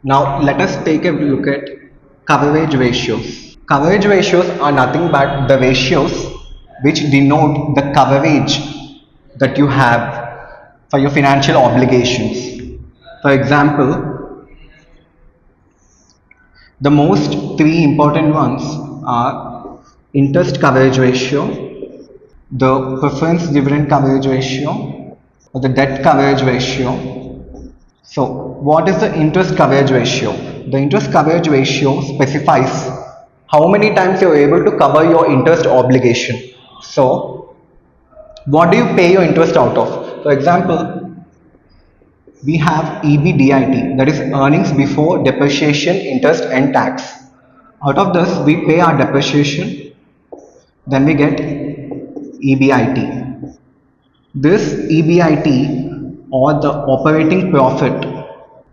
Now let us take a look at coverage ratios. Coverage ratios are nothing but the ratios which denote the coverage that you have for your financial obligations. For example, the most three important ones are interest coverage ratio, the preference dividend coverage ratio, or the debt coverage ratio. So, what is the interest coverage ratio? The interest coverage ratio specifies how many times you are able to cover your interest obligation. So, what do you pay your interest out of? For example, we have EBDIT, that is earnings before depreciation, interest and tax. Out of this, we pay our depreciation, then we get EBIT. This EBIT or the operating profit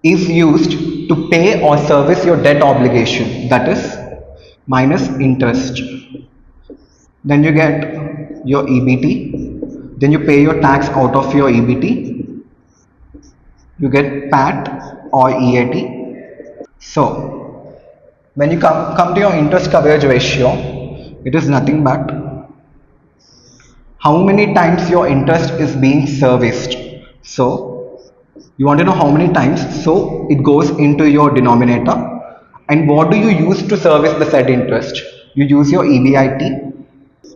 is used to pay or service your debt obligation, that is minus interest. Then you get your EBT, then you pay your tax out of your EBT, you get PAT or EAT. So when you come to your interest coverage ratio, it is nothing but how many times your interest is being serviced. So you want to know how many times, so it goes into your denominator. And what do you use to service the said interest? You use your EBIT.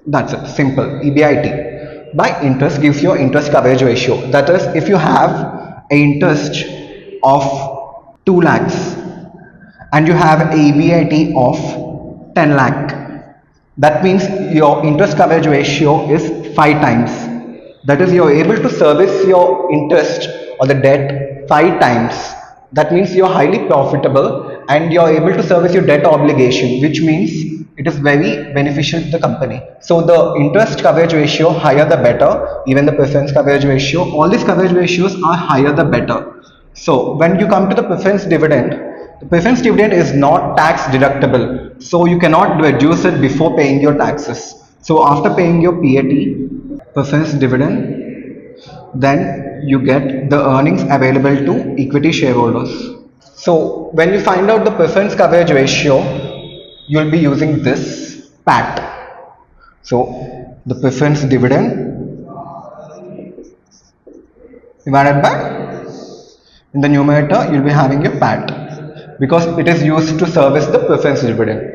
That's it, simple. EBIT by interest gives your interest coverage ratio. That is, if you have a interest of 2 lakhs and you have a EBIT of 10 lakh, that means your interest coverage ratio is 5 times. That is, you are able to service your interest or the debt 5 times. That means you are highly profitable and you are able to service your debt obligation, which means it is very beneficial to the company. So the interest coverage ratio, higher the better. Even the preference coverage ratio, all these coverage ratios are higher the better. So when you come to the preference dividend is not tax deductible, so you cannot reduce it before paying your taxes. So after paying your PAT, preference dividend, then you get the earnings available to equity shareholders. So when you find out the preference coverage ratio, you will be using this PAT. So the preference dividend divided by, in the numerator you will be having your PAT, because it is used to service the preference dividend.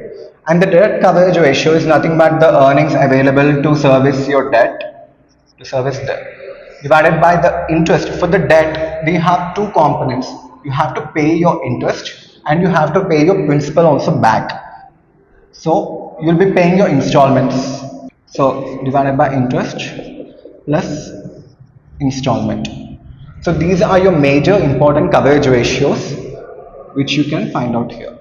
And the debt coverage ratio is nothing but the earnings available to service your debt, divided by the interest. For the debt, we have two components. You have to pay your interest and you have to pay your principal also back. So you will be paying your installments. So divided by interest plus installment. So these are your major important coverage ratios which you can find out here.